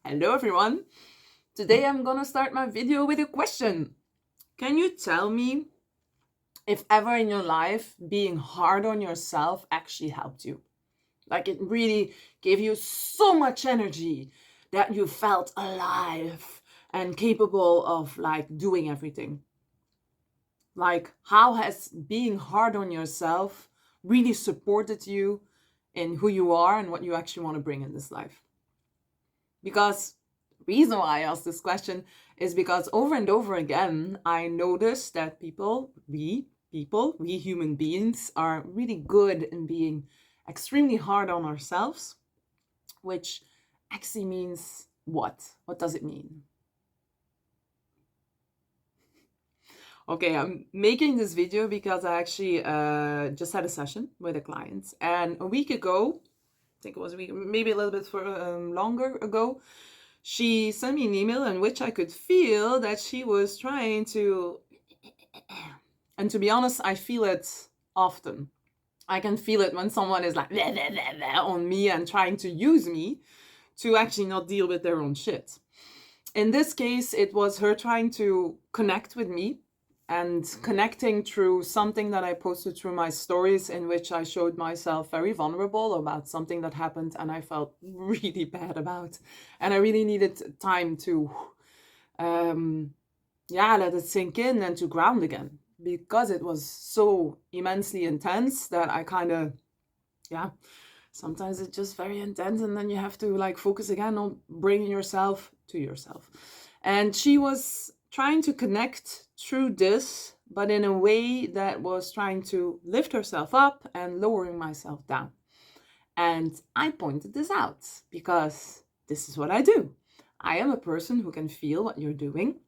Hello everyone! Today I'm gonna start my video with a question. Can you tell me if ever in your life being hard on yourself actually helped you? Like it really gave you so much energy that you felt alive and capable of like doing everything. Like how has being hard on yourself really supported you in who you are and what you actually want to bring in this life? Because the reason why I asked this question is because over and over again, I noticed that we human beings are really good in being extremely hard on ourselves, which actually means what? What does it mean? Okay, I'm making this video because I actually just had a session with a client, and a week ago, I think it was a week, maybe a little bit for longer ago, she sent me an email in which I could feel that she was trying to, and to be honest, I feel it often. I can feel it when someone is like "Bleh, bleh, bleh, bleh," on me and trying to use me to actually not deal with their own shit. In this case, it was her trying to connect with me and connecting through something that I posted through my stories, in which I showed myself very vulnerable about something that happened and I felt really bad about. And I really needed time to, let it sink in and to ground again, because it was so immensely intense that I kind of, sometimes it's just very intense and then you have to like focus again on bringing yourself to yourself. And she was trying to connect through this, but in a way that was trying to lift herself up and lowering myself down. And I pointed this out because this is what I do. I am a person who can feel what you're doing.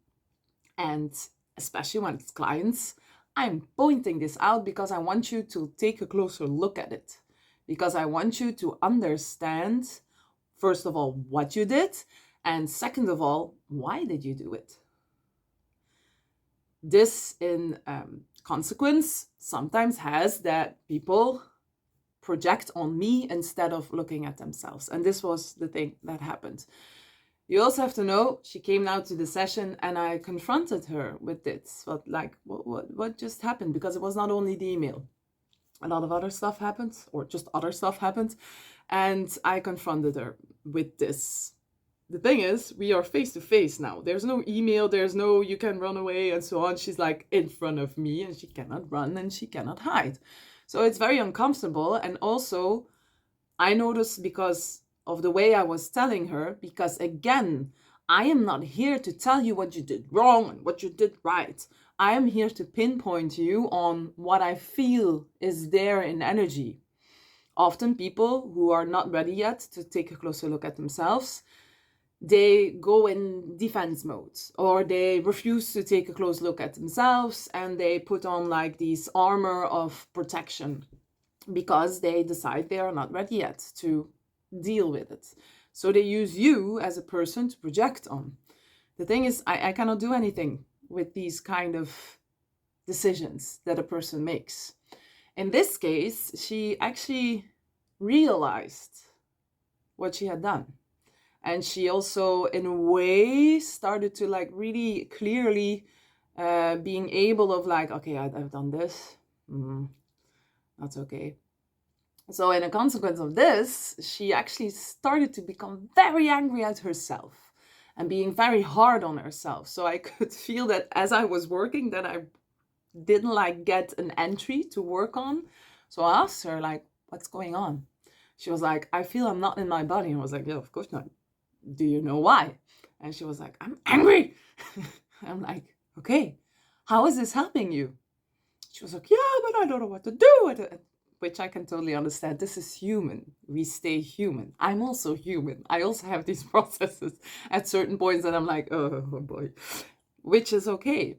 And especially when it's clients, I'm pointing this out because I want you to take a closer look at it. Because I want you to understand, first of all, what you did. And second of all, why did you do it? This, in consequence, sometimes has that people project on me instead of looking at themselves. And this was the thing that happened. You also have to know, she came now to the session and I confronted her with this. What just happened? Because it was not only the email. A lot of other stuff happened, or just other stuff happened. And I confronted her with this. The thing is, we are face to face now. There's no email, there's no you can run away and so on. She's like in front of me and she cannot run and she cannot hide. So it's very uncomfortable. And also, I noticed because of the way I was telling her, because again, I am not here to tell you what you did wrong and what you did right. I am here to pinpoint you on what I feel is there in energy. Often people who are not ready yet to take a closer look at themselves, they go in defense mode, or they refuse to take a close look at themselves and they put on like these armor of protection because they decide they are not ready yet to deal with it. So they use you as a person to project on. The thing is, I cannot do anything with these kind of decisions that a person makes. In this case, she actually realized what she had done. And she also, in a way, started to like really clearly being able of like, okay, I've done this. That's okay. So in a consequence of this, she actually started to become very angry at herself and being very hard on herself. So I could feel that as I was working, that I didn't like get an entry to work on. So I asked her like, what's going on? She was like, I feel I'm not in my body. And I was like, yeah, of course not. Do you know why? And she was like, I'm angry. I'm like, okay, how is this helping you? She was like, yeah, but I don't know what to do with it. Which I can totally understand. This is human. We stay human. I'm also human. I also have these processes at certain points and I'm like, oh boy, which is okay.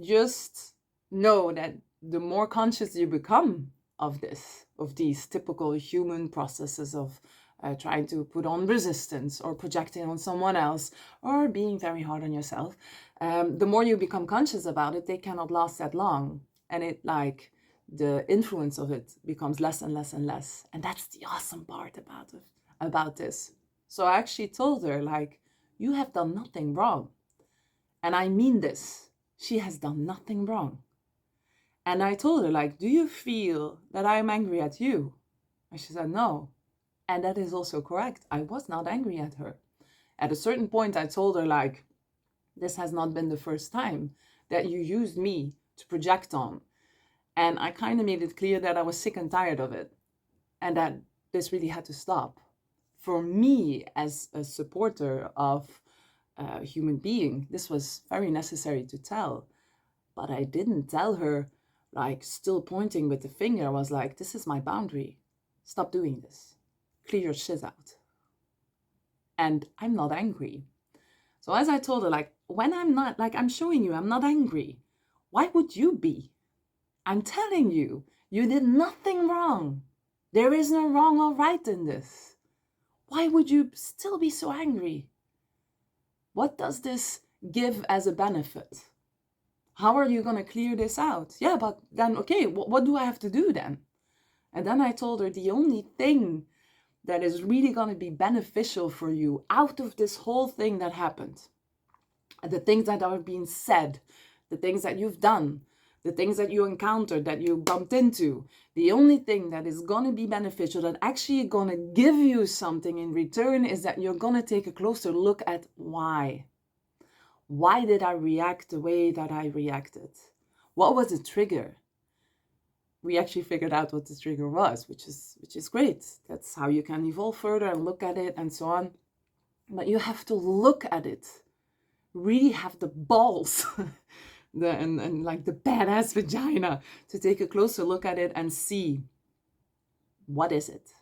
Just know that the more conscious you become of this, of these typical human processes of trying to put on resistance or projecting on someone else or being very hard on yourself, the more you become conscious about it, they cannot last that long. And it like the influence of it becomes less and less and less. And that's the awesome part about it, about this. So I actually told her, like, you have done nothing wrong. And I mean this. She has done nothing wrong. And I told her, like, do you feel that I am angry at you? And she said, no. And that is also correct. I was not angry at her. At a certain point, I told her, like, this has not been the first time that you used me to project on. And I kind of made it clear that I was sick and tired of it and that this really had to stop. For me, as a supporter of a human being, this was very necessary to tell. But I didn't tell her, like, still pointing with the finger. I was like, this is my boundary. Stop doing this. Clear your shit out. And I'm not angry. So as I told her, like, when I'm not, like, I'm showing you I'm not angry. Why would you be? I'm telling you, you did nothing wrong. There is no wrong or right in this. Why would you still be so angry? What does this give as a benefit? How are you going to clear this out? Yeah, but then, okay, what do I have to do then? And then I told her the only thing that is really going to be beneficial for you out of this whole thing that happened, the things that are being said, the things that you've done, the things that you encountered, that you bumped into, the only thing that is going to be beneficial, that actually going to give you something in return, is that you're going to take a closer look at why. Why did I react the way that I reacted? What was the trigger? We actually figured out what the trigger was, which is great. That's how you can evolve further and look at it and so on. But you have to look at it. Really have the balls and like the badass vagina to take a closer look at it and see, what is it?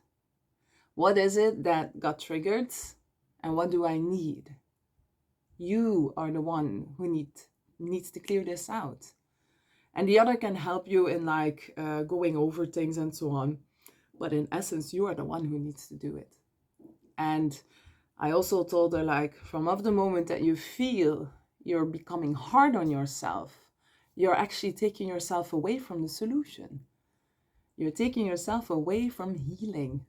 What is it that got triggered? And what do I need? You are the one who needs to clear this out. And the other can help you in like going over things and so on. But in essence, you are the one who needs to do it. And I also told her, like, from the moment that you feel you're becoming hard on yourself, you're actually taking yourself away from the solution. You're taking yourself away from healing.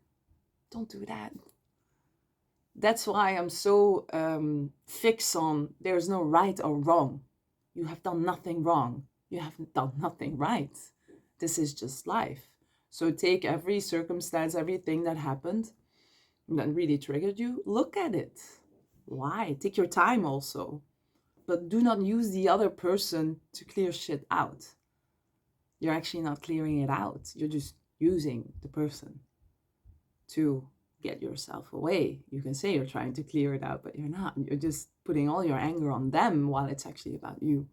Don't do that. That's why I'm so fixed on there's no right or wrong. You have done nothing wrong. You haven't done nothing right. This is just life. So take every circumstance, everything that happened, that really triggered you, look at it. Why? Take your time also. But do not use the other person to clear shit out. You're actually not clearing it out. You're just using the person to get yourself away. You can say you're trying to clear it out, but you're not. You're just putting all your anger on them while it's actually about you.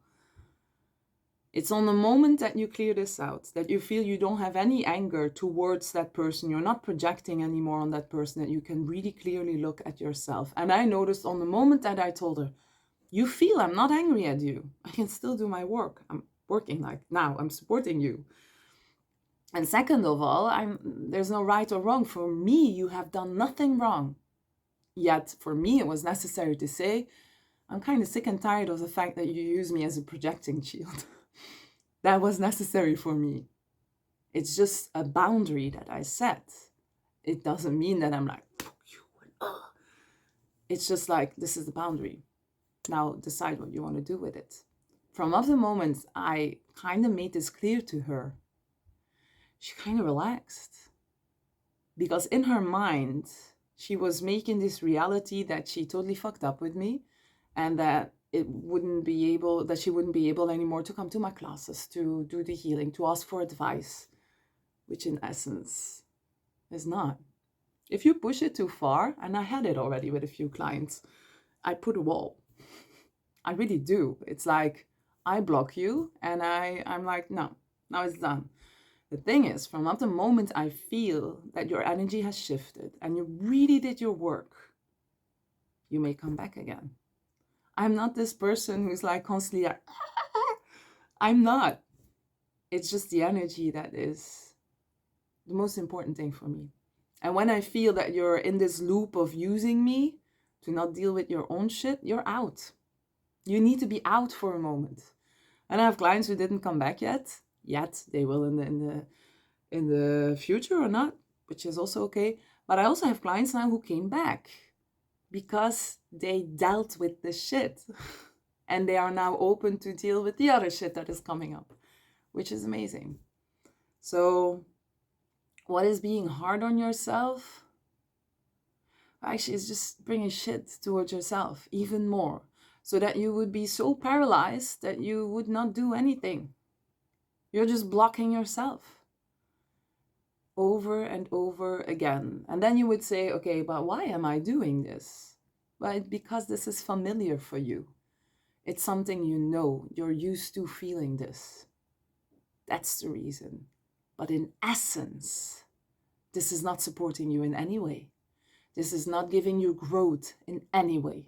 It's on the moment that you clear this out, that you feel you don't have any anger towards that person, you're not projecting anymore on that person, that you can really clearly look at yourself. And I noticed on the moment that I told her, you feel I'm not angry at you. I can still do my work. I'm working like now, I'm supporting you. And second of all, there's no right or wrong. For me, you have done nothing wrong. Yet for me, it was necessary to say, I'm kind of sick and tired of the fact that you use me as a projecting shield. That was necessary for me. It's just a boundary that I set. It doesn't mean that I'm like, fuck you. It's just like, this is the boundary. Now decide what you want to do with it. From the moment I kind of made this clear to her, she kind of relaxed. Because in her mind, she was making this reality that she totally fucked up with me, and that she wouldn't be able anymore to come to my classes, to do the healing, to ask for advice, which in essence is not. If you push it too far, and I had it already with a few clients, I put a wall. I really do. It's like, I block you, and I'm like, no, now it's done. The thing is, from the moment I feel that your energy has shifted and you really did your work, you may come back again. I'm not this person who's like constantly like, I'm not. It's just the energy that is the most important thing for me. And when I feel that you're in this loop of using me to not deal with your own shit, you're out. You need to be out for a moment. And I have clients who didn't come back yet. They will in the future or not, which is also okay. But I also have clients now who came back. because they dealt with the shit and they are now open to deal with the other shit that is coming up, which is amazing. So what is being hard on yourself? Actually, it's just bringing shit towards yourself even more, so that you would be so paralyzed that you would not do anything. You're just blocking yourself over and over again. And then you would say, okay, but why am I doing this? Well, because this is familiar for you. It's something you know. You're used to feeling this. That's the reason. But in essence, this is not supporting you in any way. This is not giving you growth in any way.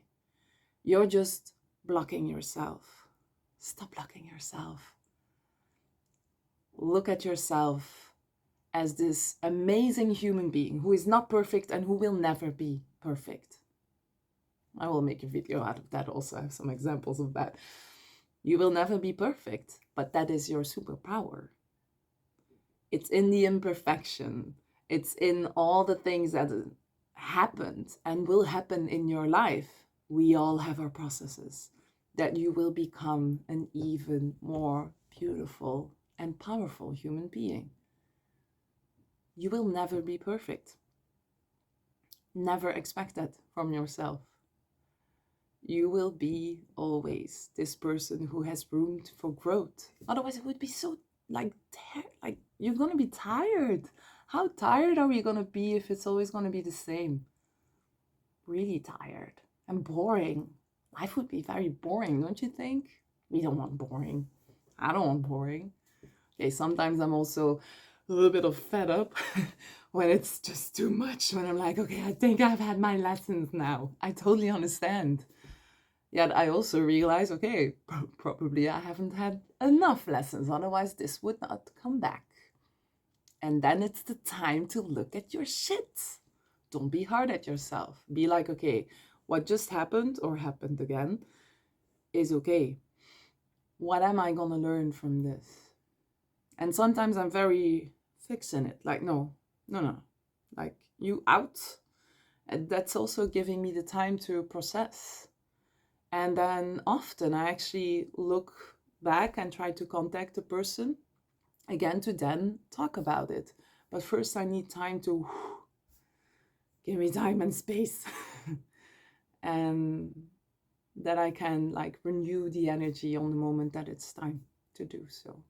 You're just blocking yourself. Stop blocking yourself. Look at yourself as this amazing human being who is not perfect and who will never be perfect. I will make a video out of that also. I have some examples of that. You will never be perfect, but that is your superpower. It's in the imperfection. It's in all the things that happened and will happen in your life. We all have our processes that you will become an even more beautiful and powerful human being. You will never be perfect. Never expect that from yourself. You will be always this person who has room for growth. Otherwise it would be so like you're gonna be tired. How tired are we gonna be if it's always gonna be the same? Really tired and boring. Life would be very boring, don't you think? We don't want boring. I don't want boring. Okay, sometimes I'm also a little bit of fed up when it's just too much, when I'm like, okay, I think I've had my lessons now. I totally understand. Yet I also realize, okay, probably I haven't had enough lessons, otherwise this would not come back. And then it's the time to look at your shit. Don't be hard at yourself. Be like, okay, what just happened or happened again is okay. What am I gonna learn from this? And sometimes I'm very fixed in it. Like, no. Like, you out. And that's also giving me the time to process. And then often I actually look back and try to contact the person again to then talk about it. But first I need time to give me time and space. And that I can like renew the energy on the moment that it's time to do so.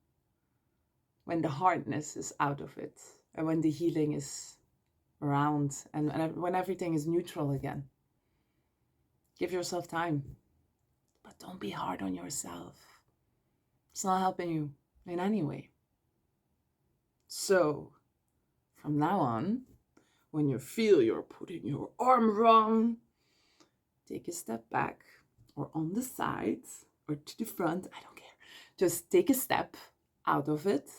When the hardness is out of it and when the healing is around and when everything is neutral again. Give yourself time, but don't be hard on yourself. It's not helping you in any way. So from now on, when you feel you're putting your arm wrong, take a step back or on the side or to the front, I don't care. Just take a step out of it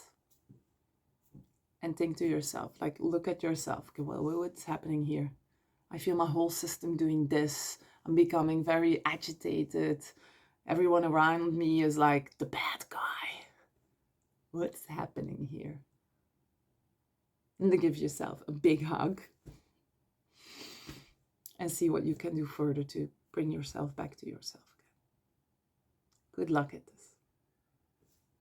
and think to yourself, like look at yourself. Okay, well, what's happening here? I feel my whole system doing this. I'm becoming very agitated. Everyone around me is like the bad guy. What's happening here? And then give yourself a big hug and see what you can do further to bring yourself back to yourself again. Good luck at this.